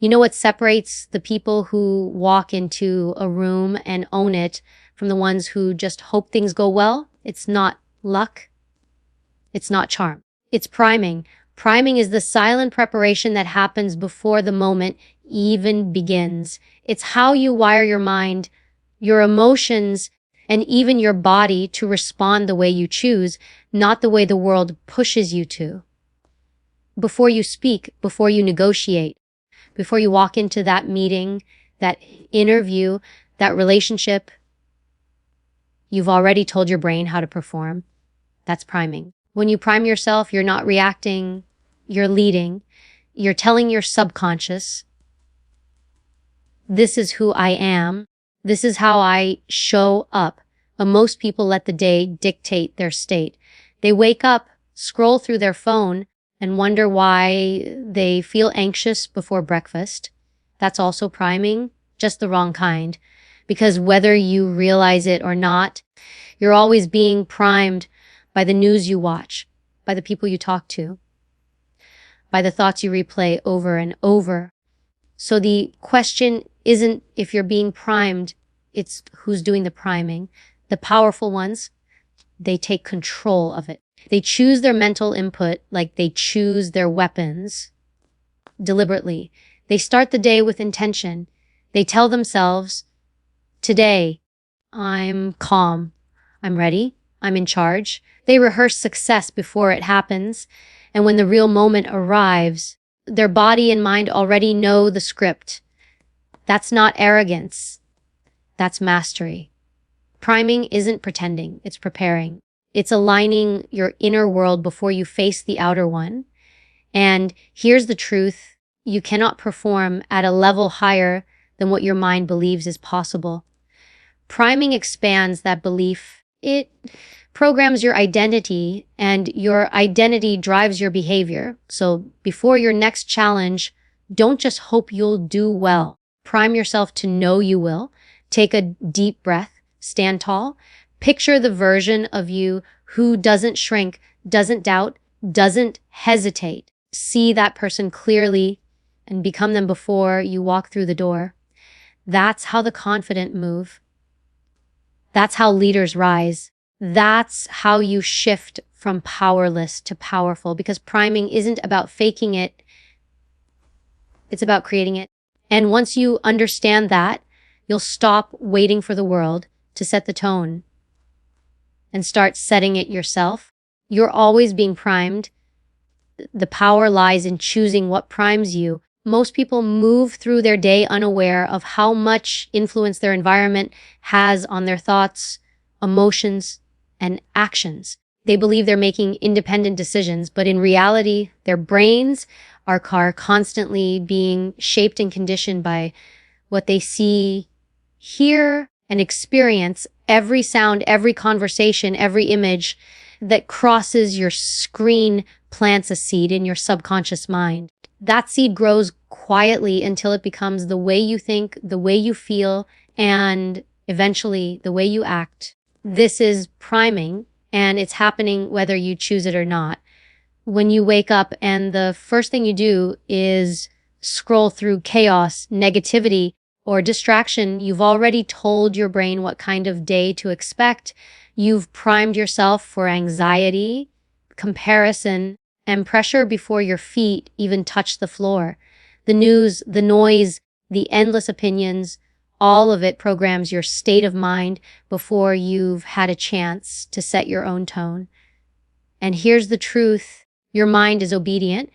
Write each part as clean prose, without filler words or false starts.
You know what separates the people who walk into a room and own it from the ones who just hope things go well? It's not luck. It's not charm. It's priming. Priming is the silent preparation that happens before the moment even begins. It's how you wire your mind, your emotions, and even your body to respond the way you choose, not the way the world pushes you to. Before you speak, before you negotiate, before you walk into that meeting, that interview, that relationship, you've already told your brain how to perform. That's priming. When you prime yourself, you're not reacting, you're leading. You're telling your subconscious, this is who I am. This is how I show up. But most people let the day dictate their state. They wake up, scroll through their phone, and wonder why they feel anxious before breakfast. That's also priming, just the wrong kind. Because whether you realize it or not, you're always being primed by the news you watch, by the people you talk to, by the thoughts you replay over and over. So the question isn't if you're being primed, it's who's doing the priming. The powerful ones, they take control of it. They choose their mental input like they choose their weapons deliberately. They start the day with intention. They tell themselves, today, I'm calm. I'm ready. I'm in charge. They rehearse success before it happens. And when the real moment arrives, their body and mind already know the script. That's not arrogance. That's mastery. Priming isn't pretending. It's preparing. It's aligning your inner world before you face the outer one. And here's the truth. You cannot perform at a level higher than what your mind believes is possible. Priming expands that belief. It programs your identity, and your identity drives your behavior. So before your next challenge, don't just hope you'll do well. Prime yourself to know you will. Take a deep breath. Stand tall. Picture the version of you who doesn't shrink, doesn't doubt, doesn't hesitate. See that person clearly and become them before you walk through the door. That's how the confident move. That's how leaders rise. That's how you shift from powerless to powerful, because priming isn't about faking it. It's about creating it. And once you understand that, you'll stop waiting for the world to set the tone and start setting it yourself. You're always being primed. The power lies in choosing what primes you. Most people move through their day unaware of how much influence their environment has on their thoughts, emotions, and actions. They believe they're making independent decisions, but in reality, their brains are constantly being shaped and conditioned by what they see, hear, and experience. Every sound, every conversation, every image that crosses your screen plants a seed in your subconscious mind. That seed grows quietly until it becomes the way you think, the way you feel, and eventually the way you act. This is priming, and it's happening whether you choose it or not. When you wake up and the first thing you do is scroll through chaos, negativity, or distraction, you've already told your brain what kind of day to expect. You've primed yourself for anxiety, comparison, and pressure before your feet even touch the floor. The news, the noise, the endless opinions, all of it programs your state of mind before you've had a chance to set your own tone. And here's the truth. Your mind is obedient.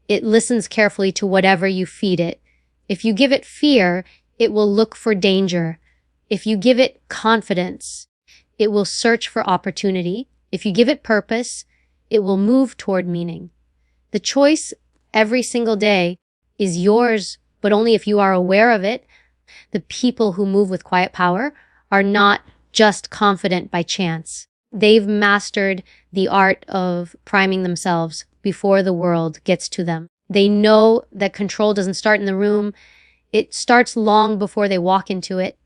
It listens carefully to whatever you feed it. If you give it fear, it will look for danger. If you give it confidence, it will search for opportunity. If you give it purpose, it will move toward meaning. The choice every single day is yours, but only if you are aware of it. The people who move with quiet power are not just confident by chance. They've mastered the art of priming themselves before the world gets to them. They know that control doesn't start in the room. It starts long before they walk into it.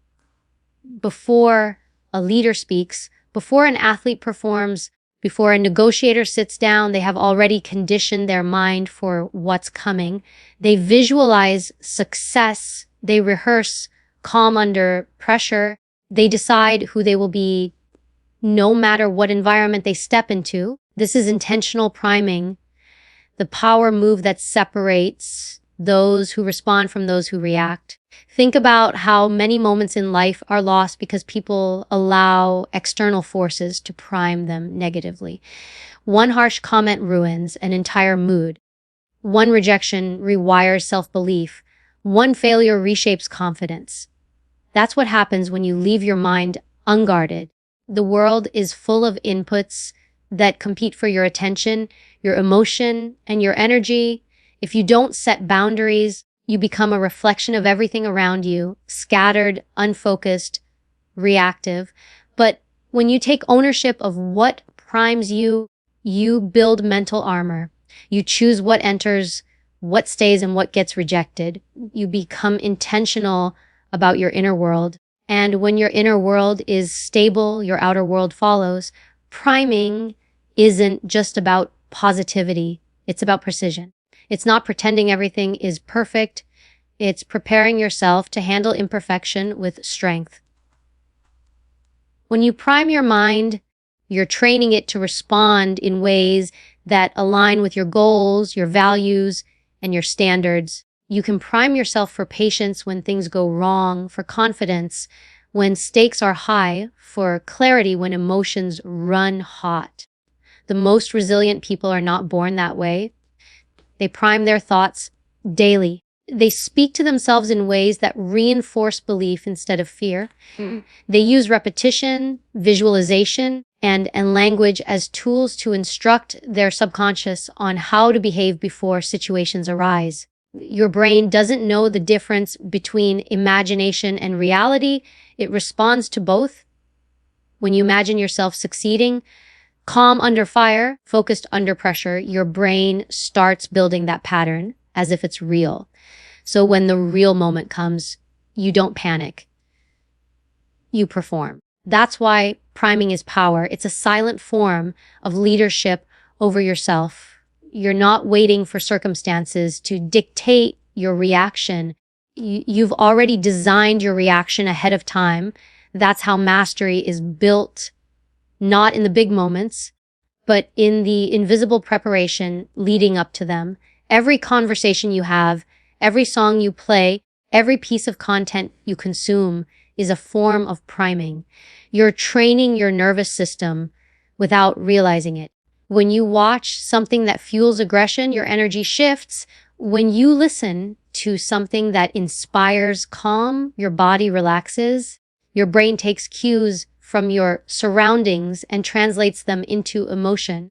Before a leader speaks, before an athlete performs, Before a negotiator sits down, they have already conditioned their mind for what's coming. They visualize success. They rehearse calm under pressure. They decide who they will be no matter what environment they step into. This is intentional priming, the power move that separates those who respond from those who react. Think about how many moments in life are lost because people allow external forces to prime them negatively. One harsh comment ruins an entire mood. One rejection rewires self-belief. One failure reshapes confidence. That's what happens when you leave your mind unguarded. The world is full of inputs that compete for your attention, your emotion, and your energy. If you don't set boundaries, you become a reflection of everything around you, scattered, unfocused, reactive. But when you take ownership of what primes you, you build mental armor. You choose what enters, what stays, and what gets rejected. You become intentional about your inner world. And when your inner world is stable, your outer world follows. Priming isn't just about positivity. It's about precision. It's not pretending everything is perfect. It's preparing yourself to handle imperfection with strength. When you prime your mind, you're training it to respond in ways that align with your goals, your values, and your standards. You can prime yourself for patience when things go wrong, for confidence when stakes are high, for clarity when emotions run hot. The most resilient people are not born that way. They prime their thoughts daily. They speak to themselves in ways that reinforce belief instead of fear. They use repetition, visualization, and language as tools to instruct their subconscious on how to behave before situations arise. Your brain doesn't know the difference between imagination and reality. It responds to both. When you imagine yourself succeeding, calm under fire, focused under pressure, your brain starts building that pattern as if it's real. So when the real moment comes, you don't panic. You perform. That's why priming is power. It's a silent form of leadership over yourself. You're not waiting for circumstances to dictate your reaction. You've already designed your reaction ahead of time. That's how mastery is built, not in the big moments, but in the invisible preparation leading up to them. Every conversation you have, every song you play, every piece of content you consume is a form of priming. You're training your nervous system without realizing it. When you watch something that fuels aggression, your energy shifts. When you listen to something that inspires calm, your body relaxes. Your brain takes cues from your surroundings and translates them into emotion.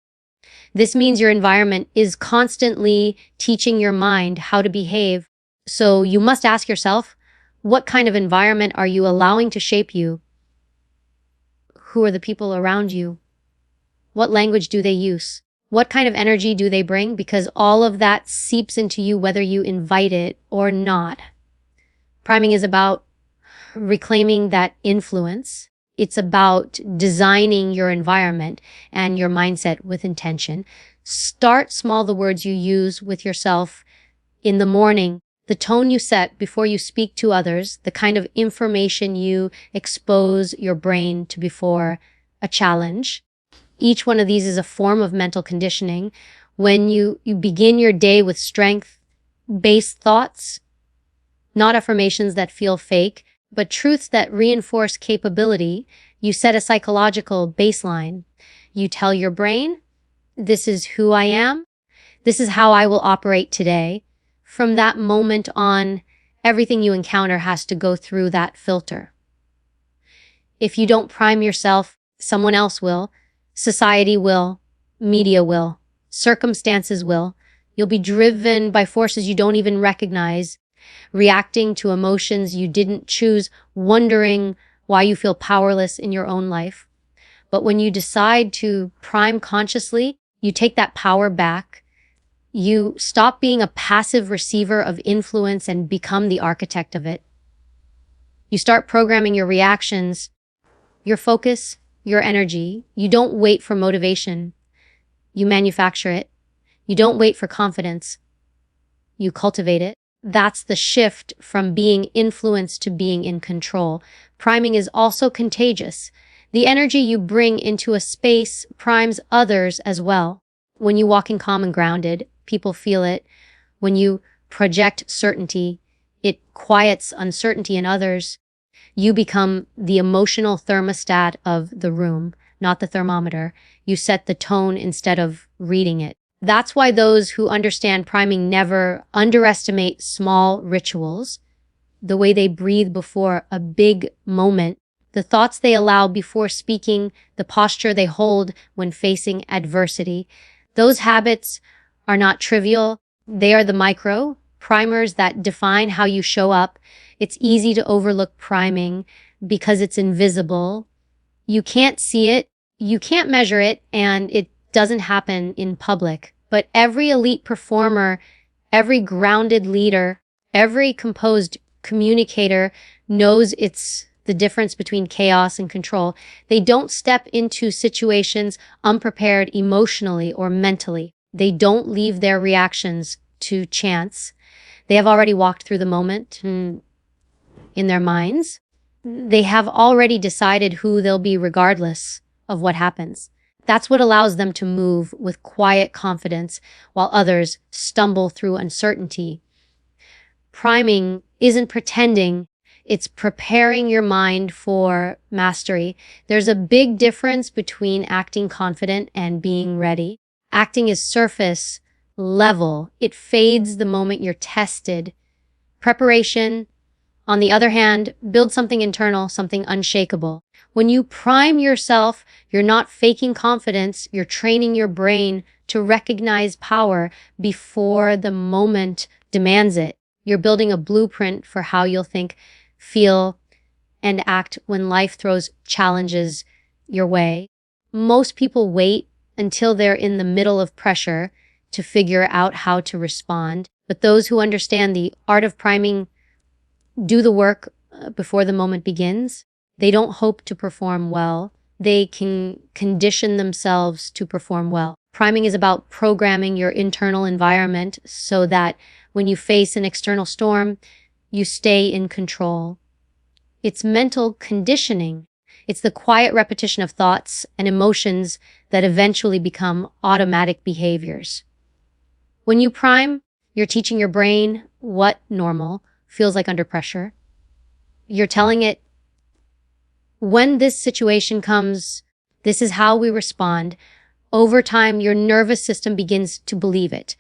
This means your environment is constantly teaching your mind how to behave. So you must ask yourself, what kind of environment are you allowing to shape you? Who are the people around you? What language do they use? What kind of energy do they bring? Because all of that seeps into you whether you invite it or not. Priming is about reclaiming that influence. It's about designing your environment and your mindset with intention. Start small. The words you use with yourself in the morning, the tone you set before you speak to others, the kind of information you expose your brain to before a challenge. Each one of these is a form of mental conditioning. When you begin your day with strength-based thoughts, not affirmations that feel fake, but truths that reinforce capability, you set a psychological baseline. You tell your brain, this is who I am. This is how I will operate today. From that moment on, everything you encounter has to go through that filter. If you don't prime yourself, someone else will. Society will, media will, circumstances will. You'll be driven by forces you don't even recognize, reacting to emotions you didn't choose, wondering why you feel powerless in your own life. But when you decide to prime consciously, you take that power back. You stop being a passive receiver of influence and become the architect of it. You start programming your reactions, your focus, your energy. You don't wait for motivation. You manufacture it. You don't wait for confidence. You cultivate it. That's the shift from being influenced to being in control. Priming is also contagious. The energy you bring into a space primes others as well. When you walk in calm and grounded, people feel it. When you project certainty, it quiets uncertainty in others. You become the emotional thermostat of the room, not the thermometer. You set the tone instead of reading it. That's why those who understand priming never underestimate small rituals, the way they breathe before a big moment, the thoughts they allow before speaking, the posture they hold when facing adversity. Those habits are not trivial. They are the micro primers that define how you show up. It's easy to overlook priming because it's invisible. You can't see it, you can't measure it, and it doesn't happen in public. But every elite performer, every grounded leader, every composed communicator knows it's the difference between chaos and control. They don't step into situations unprepared emotionally or mentally. They don't leave their reactions to chance. They have already walked through the moment in their minds. They have already decided who they'll be regardless of what happens. That's what allows them to move with quiet confidence while others stumble through uncertainty. Priming isn't pretending, it's preparing your mind for mastery. There's a big difference between acting confident and being ready. Acting is surface level. It fades the moment you're tested. Preparation, on the other hand, builds something internal, something unshakable. When you prime yourself, you're not faking confidence, you're training your brain to recognize power before the moment demands it. You're building a blueprint for how you'll think, feel, and act when life throws challenges your way. Most people wait until they're in the middle of pressure to figure out how to respond. But those who understand the art of priming do the work before the moment begins. They don't hope to perform well. They can condition themselves to perform well. Priming is about programming your internal environment so that when you face an external storm, you stay in control. It's mental conditioning. It's the quiet repetition of thoughts and emotions that eventually become automatic behaviors. When you prime, you're teaching your brain what normal feels like under pressure. You're telling it, when this situation comes, this is how we respond. Over time, your nervous system begins to believe it.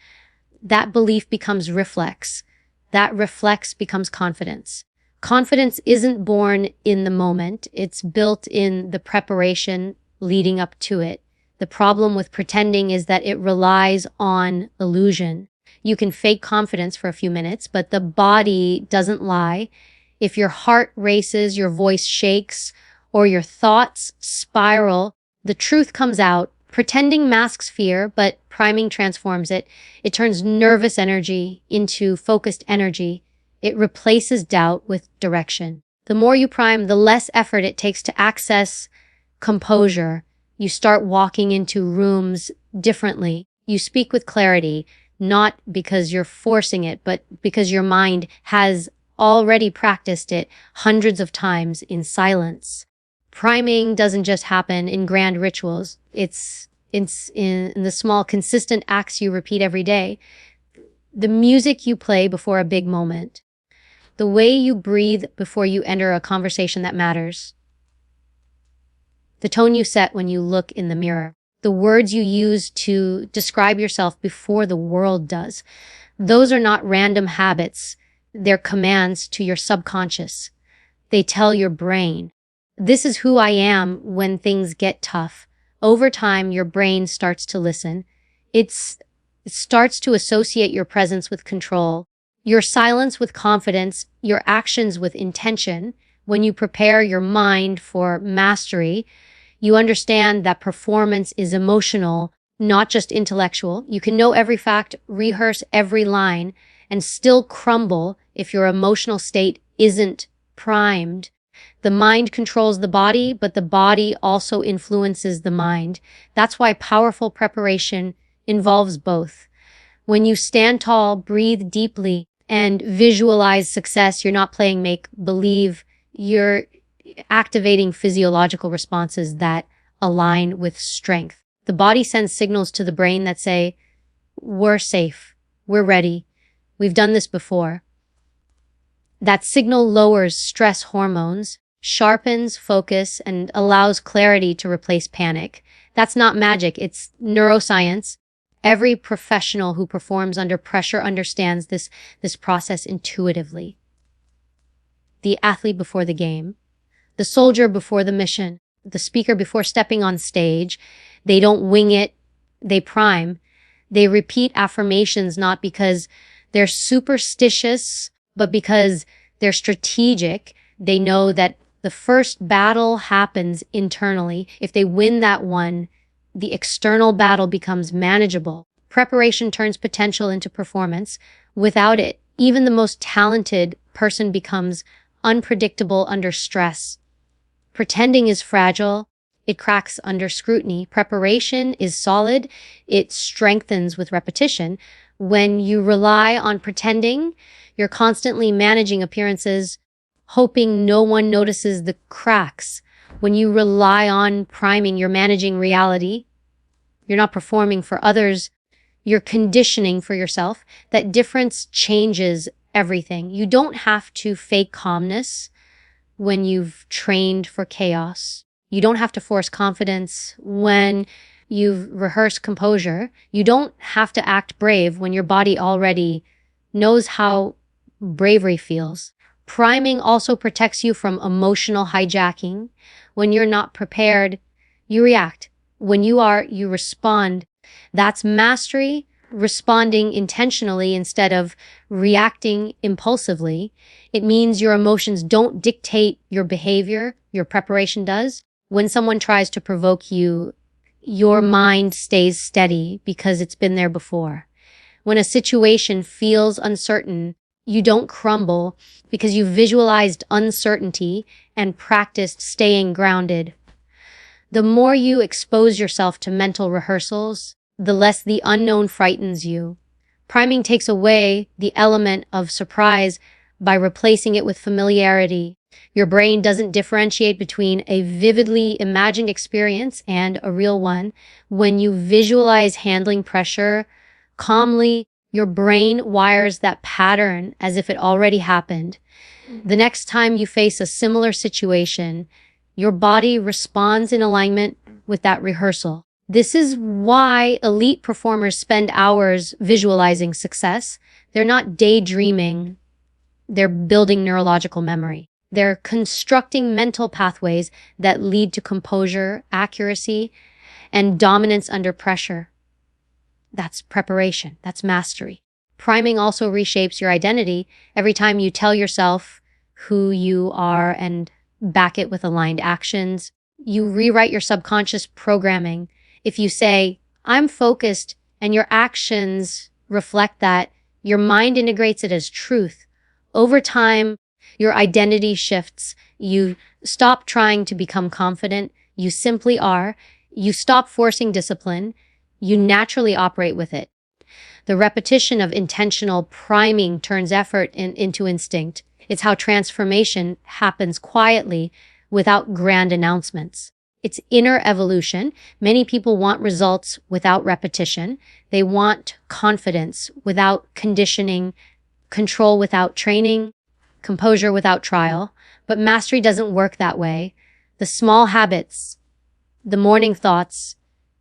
That belief becomes reflex. That reflex becomes confidence. Confidence isn't born in the moment. It's built in the preparation leading up to it. The problem with pretending is that it relies on illusion. You can fake confidence for a few minutes, but the body doesn't lie. If your heart races, your voice shakes, or your thoughts spiral, the truth comes out. Pretending masks fear, but priming transforms it. It turns nervous energy into focused energy. It replaces doubt with direction. The more you prime, the less effort it takes to access composure. You start walking into rooms differently. You speak with clarity, not because you're forcing it, but because your mind has already practiced it hundreds of times in silence. Priming doesn't just happen in grand rituals. It's in the small, consistent acts you repeat every day. The music you play before a big moment. The way you breathe before you enter a conversation that matters. The tone you set when you look in the mirror. The words you use to describe yourself before the world does. Those are not random habits. They're commands to your subconscious. They tell your brain, this is who I am when things get tough. Over time, your brain starts to listen. It starts to associate your presence with control, your silence with confidence, your actions with intention. When you prepare your mind for mastery, you understand that performance is emotional, not just intellectual. You can know every fact, rehearse every line, and still crumble if your emotional state isn't primed. The mind controls the body, but the body also influences the mind. That's why powerful preparation involves both. When you stand tall, breathe deeply, and visualize success, you're not playing make-believe. You're activating physiological responses that align with strength. The body sends signals to the brain that say, we're safe, we're ready, we've done this before. That signal lowers stress hormones, sharpens focus, and allows clarity to replace panic. That's not magic, it's neuroscience. Every professional who performs under pressure understands this process intuitively. The athlete before the game, the soldier before the mission, the speaker before stepping on stage, they don't wing it, they prime. They repeat affirmations not because they're superstitious, but because they're strategic. They know that the first battle happens internally. If they win that one, the external battle becomes manageable. Preparation turns potential into performance. Without it, even the most talented person becomes unpredictable under stress. Pretending is fragile. It cracks under scrutiny. Preparation is solid. It strengthens with repetition. When you rely on pretending, you're constantly managing appearances, hoping no one notices the cracks. When you rely on priming, you're managing reality. You're not performing for others. You're conditioning for yourself. That difference changes everything. You don't have to fake calmness when you've trained for chaos. You don't have to force confidence when you've rehearsed composure. You don't have to act brave when your body already knows how bravery feels. Priming also protects you from emotional hijacking. When you're not prepared, you react. When you are, you respond. That's mastery, responding intentionally instead of reacting impulsively. It means your emotions don't dictate your behavior, your preparation does. When someone tries to provoke you, your mind stays steady because it's been there before. When a situation feels uncertain, you don't crumble because you visualized uncertainty and practiced staying grounded. The more you expose yourself to mental rehearsals, the less the unknown frightens you. Priming takes away the element of surprise by replacing it with familiarity. Your brain doesn't differentiate between a vividly imagined experience and a real one. When you visualize handling pressure calmly, your brain wires that pattern as if it already happened. The next time you face a similar situation, your body responds in alignment with that rehearsal. This is why elite performers spend hours visualizing success. They're not daydreaming. They're building neurological memory. They're constructing mental pathways that lead to composure, accuracy, and dominance under pressure. That's preparation. That's mastery. Priming also reshapes your identity. Every time you tell yourself who you are and back it with aligned actions, you rewrite your subconscious programming. If you say, I'm focused, and your actions reflect that, your mind integrates it as truth. Over time, your identity shifts. You stop trying to become confident. You simply are. You stop forcing discipline. You naturally operate with it. The repetition of intentional priming turns effort into instinct. It's how transformation happens quietly without grand announcements. It's inner evolution. Many people want results without repetition. They want confidence without conditioning, control without training, composure without trial. But mastery doesn't work that way. The small habits, the morning thoughts,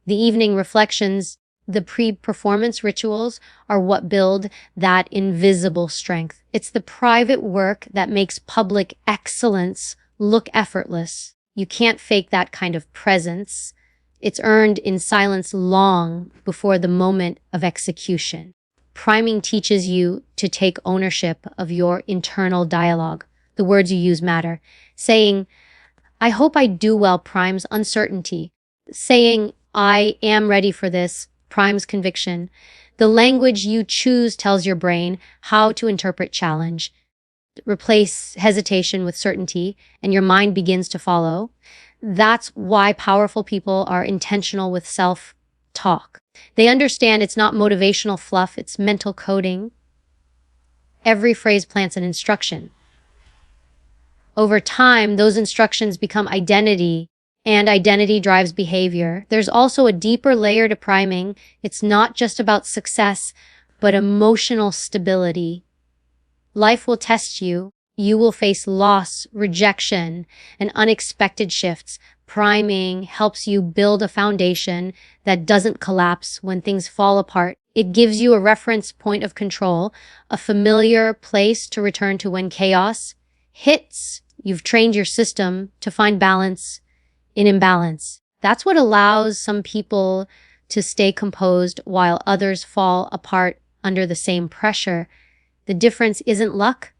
the evening reflections, the pre-performance rituals are what build that invisible strength. It's the private work that makes public excellence look effortless. You can't fake that kind of presence. It's earned in silence long before the moment of execution. Priming teaches you to take ownership of your internal dialogue. The words you use matter. Saying, I hope I do well primes uncertainty. Saying, I am ready for this primes conviction. The language you choose tells your brain how to interpret challenge. Replace hesitation with certainty, and your mind begins to follow. That's why powerful people are intentional with self-talk. They understand it's not motivational fluff, it's mental coding. Every phrase plants an instruction. Over time, those instructions become identity, and identity drives behavior. There's also a deeper layer to priming. It's not just about success, but emotional stability. Life will test you. You will face loss, rejection, and unexpected shifts. Priming helps you build a foundation that doesn't collapse when things fall apart. It gives you a reference point of control, a familiar place to return to when chaos hits. You've trained your system to find balance in imbalance. That's what allows some people to stay composed while others fall apart under the same pressure. The difference isn't luck,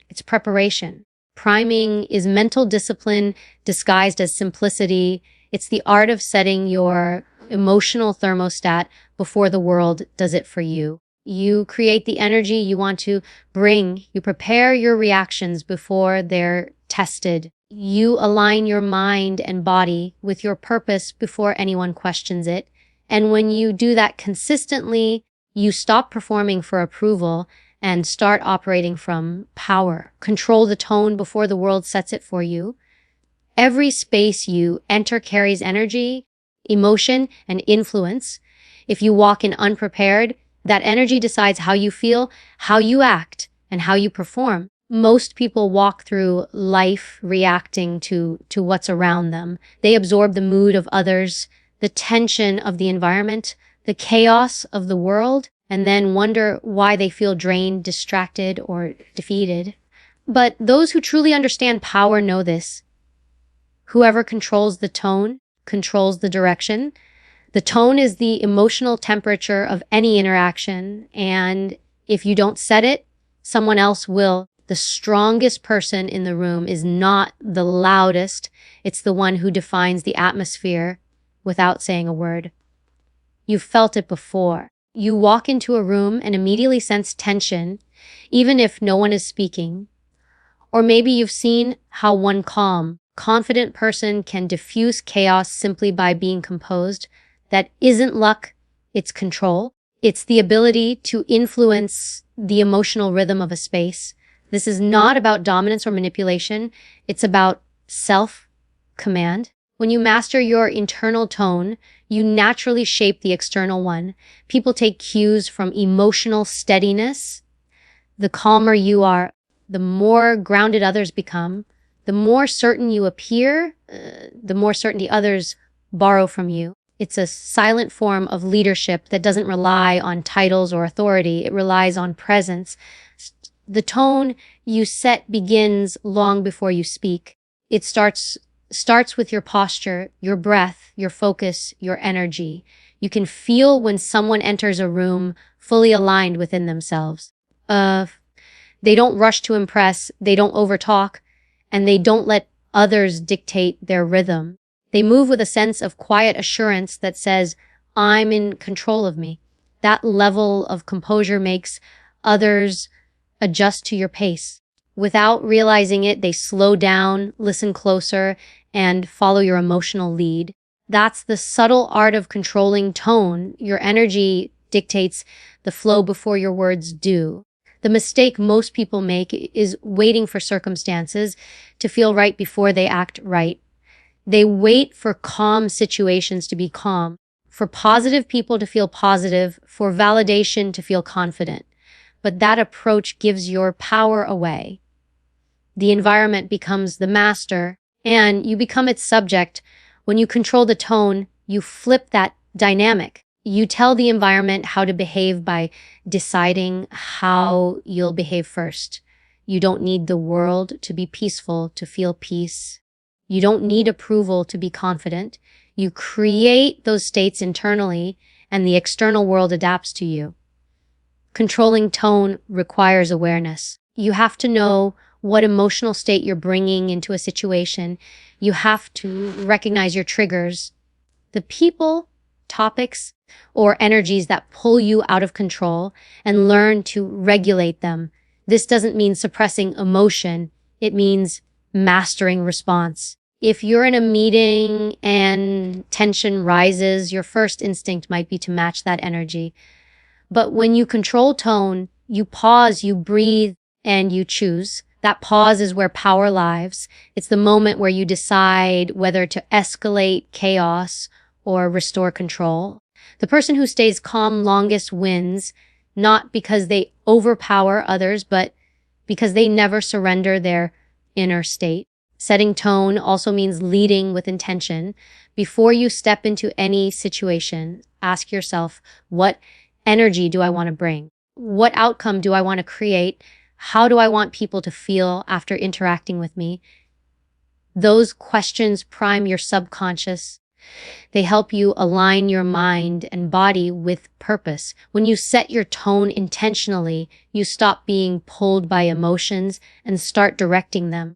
it's preparation. Priming is mental discipline disguised as simplicity. It's the art of setting your emotional thermostat before the world does it for you. You create the energy you want to bring. You prepare your reactions before they're tested. You align your mind and body with your purpose before anyone questions it. And when you do that consistently, you stop performing for approval and start operating from power. Control the tone before the world sets it for you. Every space you enter carries energy, emotion, and influence. If you walk in unprepared, that energy decides how you feel, how you act, and how you perform. Most people walk through life reacting to what's around them. They absorb the mood of others, the tension of the environment, the chaos of the world, and then wonder why they feel drained, distracted, or defeated. But those who truly understand power know this. Whoever controls the tone controls the direction. The tone is the emotional temperature of any interaction, and if you don't set it, someone else will. The strongest person in the room is not the loudest. It's the one who defines the atmosphere without saying a word. You've felt it before. You walk into a room and immediately sense tension, even if no one is speaking. Or maybe you've seen how one calm, confident person can diffuse chaos simply by being composed. That isn't luck, it's control. It's the ability to influence the emotional rhythm of a space. This is not about dominance or manipulation. It's about self-command. When you master your internal tone, you naturally shape the external one. People take cues from emotional steadiness. The calmer you are, the more grounded others become. The more certain you appear, the more certainty others borrow from you. It's a silent form of leadership that doesn't rely on titles or authority. It relies on presence. The tone you set begins long before you speak. It starts with your posture, your breath, your focus, your energy. You can feel when someone enters a room fully aligned within themselves. They don't rush to impress, they don't overtalk, and they don't let others dictate their rhythm. They move with a sense of quiet assurance that says, I'm in control of me. That level of composure makes others adjust to your pace. Without realizing it, they slow down, listen closer, and follow your emotional lead. That's the subtle art of controlling tone. Your energy dictates the flow before your words do. The mistake most people make is waiting for circumstances to feel right before they act right. They wait for calm situations to be calm, for positive people to feel positive, for validation to feel confident. But that approach gives your power away. The environment becomes the master, and you become its subject. When you control the tone, you flip that dynamic. You tell the environment how to behave by deciding how you'll behave first. You don't need the world to be peaceful to feel peace. You don't need approval to be confident. You create those states internally, and the external world adapts to you. Controlling tone requires awareness. You have to know what emotional state you're bringing into a situation. You have to recognize your triggers, the people, topics, or energies that pull you out of control, and learn to regulate them. This doesn't mean suppressing emotion. It means mastering response. If you're in a meeting and tension rises, your first instinct might be to match that energy. But when you control tone, you pause, you breathe, and you choose. That pause is where power lies. It's the moment where you decide whether to escalate chaos or restore control. The person who stays calm longest wins, not because they overpower others, but because they never surrender their inner state. Setting tone also means leading with intention. Before you step into any situation, ask yourself, what energy do I want to bring? What outcome do I want to create? How do I want people to feel after interacting with me? Those questions prime your subconscious. They help you align your mind and body with purpose. When you set your tone intentionally, you stop being pulled by emotions and start directing them.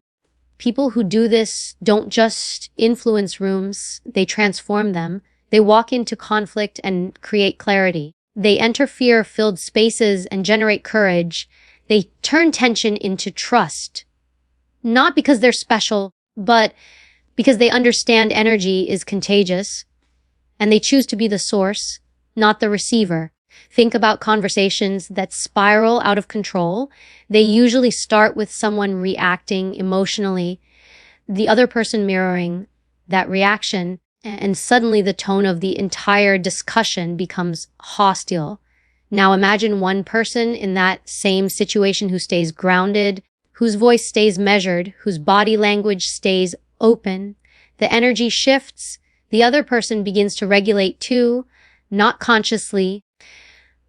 People who do this don't just influence rooms, they transform them. They walk into conflict and create clarity. They enter fear-filled spaces and generate courage. They turn tension into trust. Not because they're special, but because they understand energy is contagious, and they choose to be the source, not the receiver. Think about conversations that spiral out of control. They usually start with someone reacting emotionally, the other person mirroring that reaction, and suddenly the tone of the entire discussion becomes hostile. Now imagine one person in that same situation who stays grounded, whose voice stays measured, whose body language stays open. The energy shifts. The other person begins to regulate too, not consciously,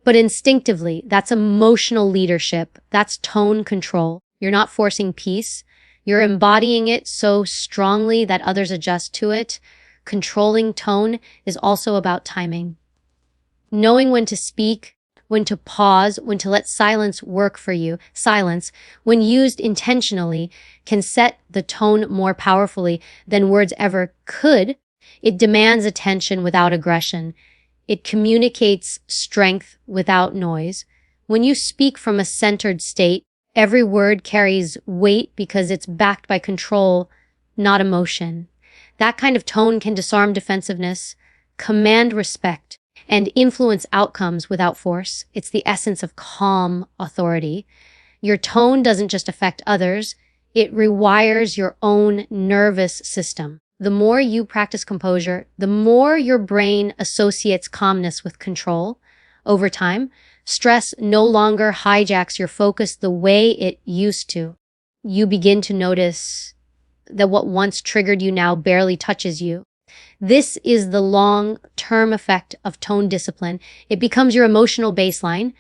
but instinctively. That's emotional leadership. That's tone control. You're not forcing peace. You're embodying it so strongly that others adjust to it. Controlling tone is also about timing. Knowing when to speak, when to pause, when to let silence work for you. Silence, when used intentionally, can set the tone more powerfully than words ever could. It demands attention without aggression. It communicates strength without noise. When you speak from a centered state, every word carries weight because it's backed by control, not emotion. That kind of tone can disarm defensiveness, command respect, and influence outcomes without force. It's the essence of calm authority. Your tone doesn't just affect others, it rewires your own nervous system. The more you practice composure, the more your brain associates calmness with control. Over time, stress no longer hijacks your focus the way it used to. You begin to notice that what once triggered you now barely touches you. This is the long-term effect of tone discipline. It becomes your emotional baseline.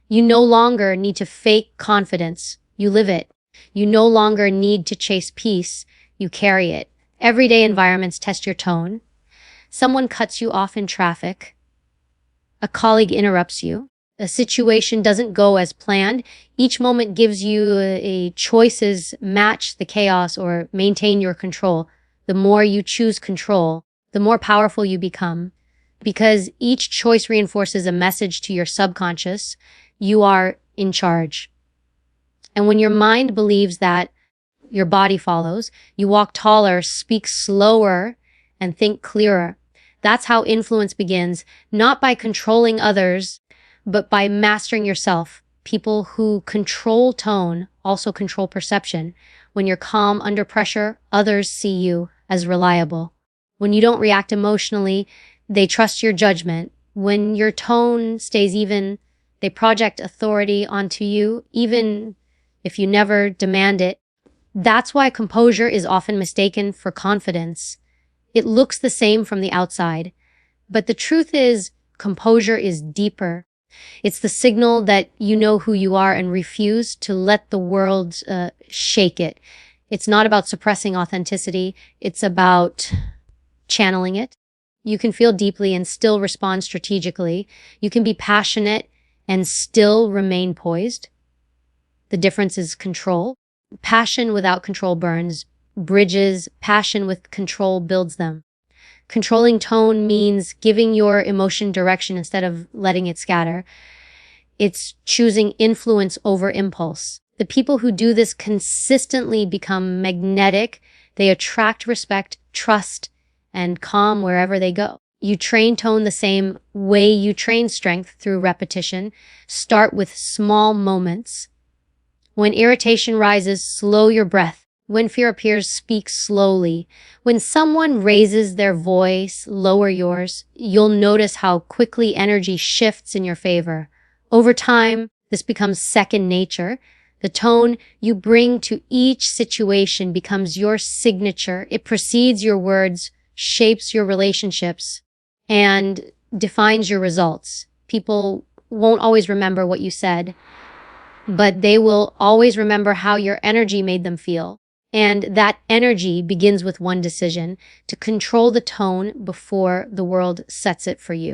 You no longer need to fake confidence. You live it. You no longer need to chase peace. You carry it. Everyday environments test your tone. Someone cuts you off in traffic. A colleague interrupts you. A situation doesn't go as planned. Each moment gives you a choices match the chaos or maintain your control. The more you choose control, the more powerful you become. Because each choice reinforces a message to your subconscious. You are in charge. And when your mind believes that, your body follows. You walk taller, speak slower, and think clearer. That's how influence begins, not by controlling others, but by mastering yourself. People who control tone also control perception. When you're calm under pressure, others see you as reliable. When you don't react emotionally, they trust your judgment. When your tone stays even, they project authority onto you, even if you never demand it. That's why composure is often mistaken for confidence. It looks the same from the outside. But the truth is, composure is deeper. It's the signal that you know who you are and refuse to let the world shake it. It's not about suppressing authenticity. It's about channeling it. You can feel deeply and still respond strategically. You can be passionate and still remain poised. The difference is control. Passion without control burns bridges. Passion with control builds them. Controlling tone means giving your emotion direction instead of letting it scatter. It's choosing influence over impulse. The people who do this consistently become magnetic. They attract respect, trust, and calm wherever they go. You train tone the same way you train strength, through repetition. Start with small moments. When irritation rises, slow your breath. When fear appears, speak slowly. When someone raises their voice, lower yours. You'll notice how quickly energy shifts in your favor. Over time, this becomes second nature. The tone you bring to each situation becomes your signature. It precedes your words, shapes your relationships, and defines your results. People won't always remember what you said, but they will always remember how your energy made them feel. And that energy begins with one decision: to control the tone before the world sets it for you.